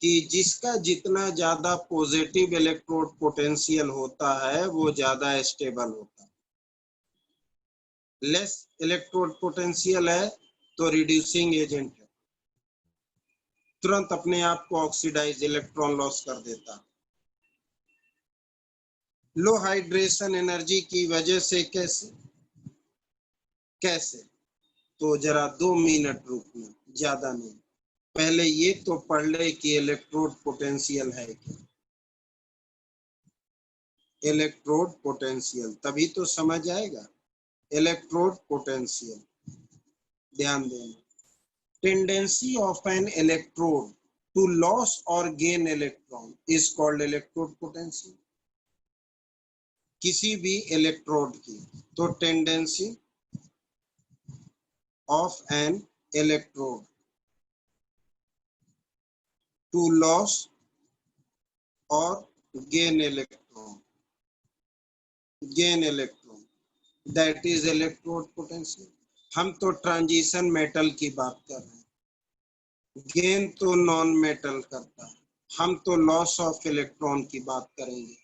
कि जिसका जितना ज्यादा पॉजिटिव इलेक्ट्रोड पोटेंशियल होता है वो ज्यादा स्टेबल होता है। लेस इलेक्ट्रोड पोटेंशियल है तो रिड्यूसिंग एजेंट है, तुरंत अपने आप को ऑक्सीडाइज इलेक्ट्रॉन लॉस कर देता। लो हाइड्रेशन एनर्जी की वजह से कैसे तो जरा 2 मिनट रुकना, ज्यादा नहीं, पहले ये तो पढ़ ले कि इलेक्ट्रोड पोटेंशियल है क्या। इलेक्ट्रोड पोटेंशियल तभी तो समझ आएगा। इलेक्ट्रोड पोटेंशियल, ध्यान देना, tendency of an electrode to loss और gain electron is called electrode potential. किसी भी इलेक्ट्रोड की तो tendency of an electrode to loss और gain electron that is electrode potential. हम तो ट्रांजिशन मेटल की बात कर रहे हैं, गेन तो नॉन मेटल करता है, हम तो लॉस ऑफ इलेक्ट्रॉन की बात करेंगे।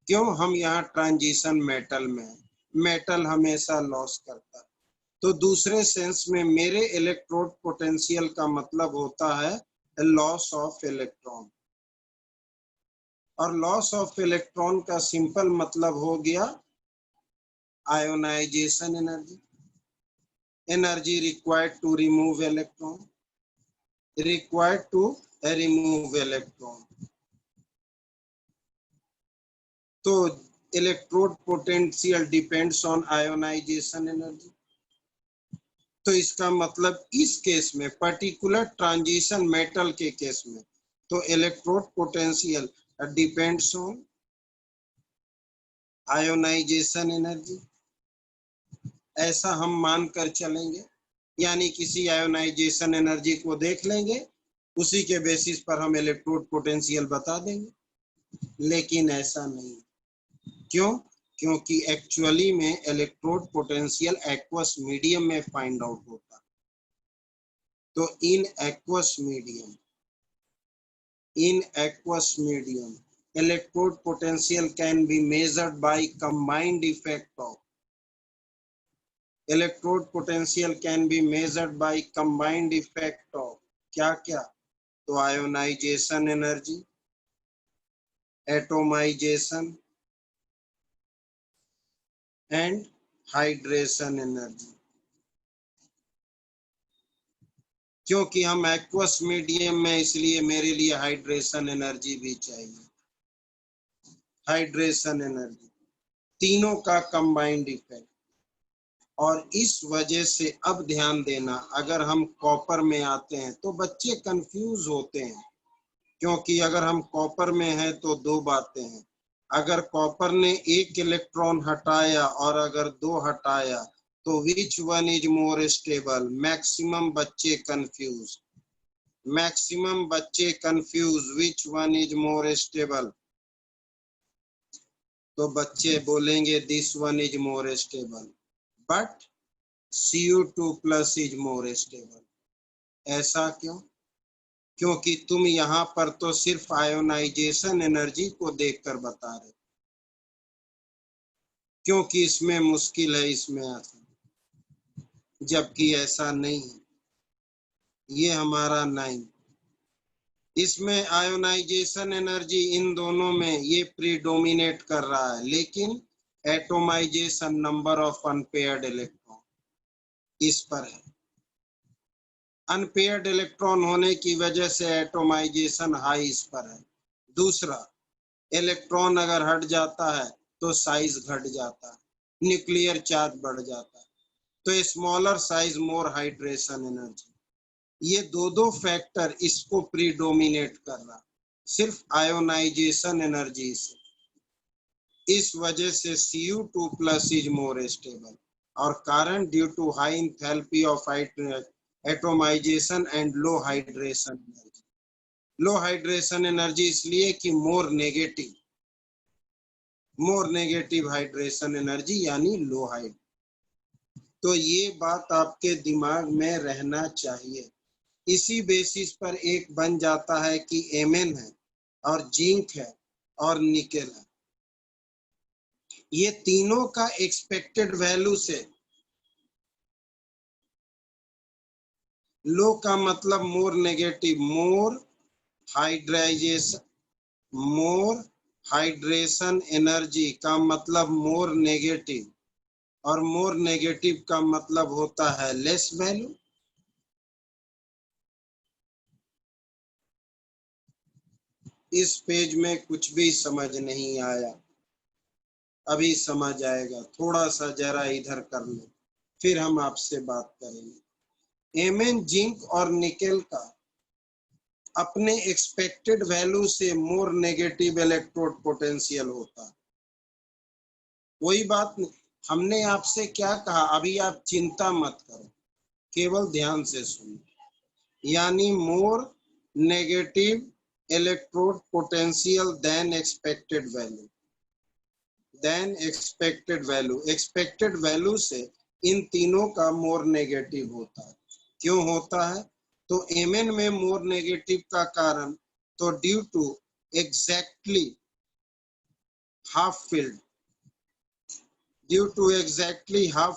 क्यों? हम यहाँ ट्रांजिशन मेटल में है, मेटल हमेशा लॉस करता है। तो दूसरे सेंस में मेरे इलेक्ट्रोड पोटेंशियल का मतलब होता है लॉस ऑफ इलेक्ट्रॉन। और लॉस ऑफ इलेक्ट्रॉन का सिंपल मतलब हो गया ionisation energy. Energy required to remove electron, required to remove electron। तो electrode potential depends on ionisation energy. तो इसका मतलब इस केस में पर्टिकुलर ट्रांजिशन मेटल के केस में तो electrode potential depends on ionisation energy, ऐसा हम मानकर चलेंगे। यानी किसी आयोनाइजेशन एनर्जी को देख लेंगे, उसी के बेसिस पर हम इलेक्ट्रोड पोटेंशियल बता देंगे। लेकिन ऐसा नहीं। क्यों? क्योंकि एक्चुअली में इलेक्ट्रोड पोटेंशियल एक्वस मीडियम में फाइंड आउट होता। तो in aqueous medium electrode potential can be measured by combined effect of क्या क्या? तो ionisation energy, atomisation and hydration energy. क्योंकि हम एक्वस मीडियम में, इसलिए मेरे लिए हाइड्रेशन एनर्जी भी चाहिए। हाइड्रेशन एनर्जी तीनों का कंबाइंड इफेक्ट। और इस वजह से अब ध्यान देना, अगर हम कॉपर में आते हैं तो बच्चे कंफ्यूज होते हैं। क्योंकि अगर हम कॉपर में हैं तो दो बातें हैं। अगर कॉपर ने एक इलेक्ट्रॉन हटाया और अगर दो हटाया तो which one is more stable? Maximum बच्चे confuse which one is more stable? तो बच्चे बोलेंगे this one is more stable, but Cu2 plus is more stable. ऐसा क्यों? क्योंकि तुम यहाँ पर तो सिर्फ आयोनाइजेशन एनर्जी को देखकर बता रहे, क्योंकि इसमें मुश्किल है, इसमें आसान। जबकि ऐसा नहीं है। ये हमारा 9, इसमें आयोनाइजेशन एनर्जी इन दोनों में ये प्रीडोमिनेट कर रहा है, लेकिन atomisation number of unpaired electron इस पर है। अनपेयर्ड इलेक्ट्रॉन होने की वजह से एटोमाइजेशन हाई इस पर है। दूसरा, इलेक्ट्रॉन अगर हट जाता है तो साइज घट जाता है, न्यूक्लियर चार्ज बढ़ जाता है। तो स्मॉलर साइज मोर हाइड्रेशन एनर्जी। ये दो फैक्टर इसको प्रीडोमिनेट कर रहा, सिर्फ आयोनाइजेशन एनर्जी से। इस वजह से Cu2 plus is more stable. और कारण due to high enthalpy of atomisation and low hydration energy. Low hydration energy इसलिए कि मोर नेगेटिव हाइड्रेशन एनर्जी यानी लो हाइड। तो ये बात आपके दिमाग में रहना चाहिए। इसी बेसिस पर एक बन जाता है कि Mn है और जिंक है और निकेल है। ये तीनों का एक्सपेक्टेड वैल्यू से, लो का मतलब मोर नेगेटिव, मोर हाइड्रेशन एनर्जी का मतलब मोर नेगेटिव, और मोर नेगेटिव का मतलब होता है लेस वैल्यू। इस पेज में कुछ भी समझ नहीं आया, अभी समझ आएगा। थोड़ा सा जरा इधर कर लो, फिर हम आपसे बात करेंगे। Mn, जिंक और निकेल का अपने एक्सपेक्टेड वैल्यू से मोर नेगेटिव इलेक्ट्रोड पोटेंशियल होता। कोई बात नहीं, हमने आपसे क्या कहा, अभी आप चिंता मत करो, केवल ध्यान से सुनो। यानी more negative electrode potential then expected value. Expected value से इन तीनों का मोर नेगेटिव होता है। क्यों होता है? तो Mn में मोर नेगेटिव का कारण, तो due to exactly half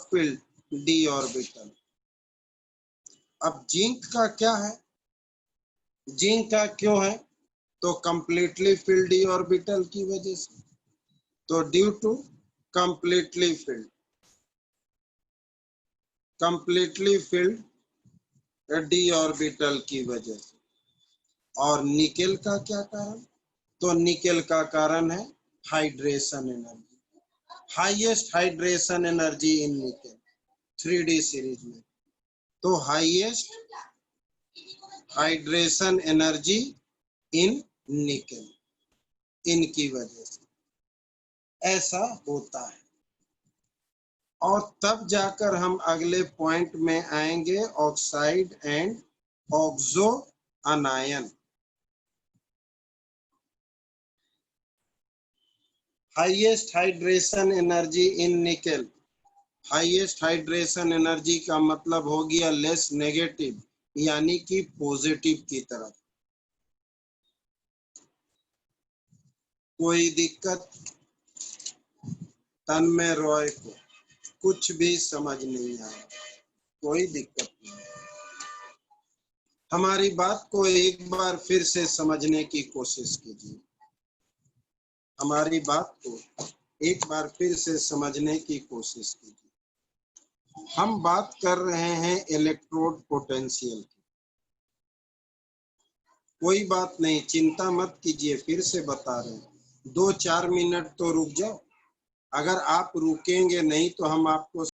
filled d orbital. अब जिंक का क्या है? जिंक का क्यों है? तो कंप्लीटली फिल्ड d ऑर्बिटल की वजह से। तो due to completely filled d orbital की वजह से। और निकेल का क्या कारण? तो निकेल का कारण है hydration energy, highest hydration energy in nickel 3D series में। तो highest hydration energy in nickel, इनकी वजह से ऐसा होता है। और तब जाकर हम अगले पॉइंट में आएंगे, oxide and oxo अनायन। Highest hydration energy in nickel, highest hydration energy का मतलब हो गया लेस नेगेटिव, यानी कि पॉजिटिव की तरफ। कोई दिक्कत? तन्मय रॉय को कुछ भी समझ नहीं आया, कोई दिक्कत नहीं। हमारी बात को एक बार फिर से समझने की कोशिश कीजिए, हमारी बात को एक बार फिर से समझने की कोशिश कीजिए। हम बात कर रहे हैं इलेक्ट्रोड पोटेंशियल की। कोई बात नहीं, चिंता मत कीजिए, फिर से बता रहे हैं, 2-4 मिनट तो रुक जाओ। अगर आप रुकेंगे नहीं तो हम आपको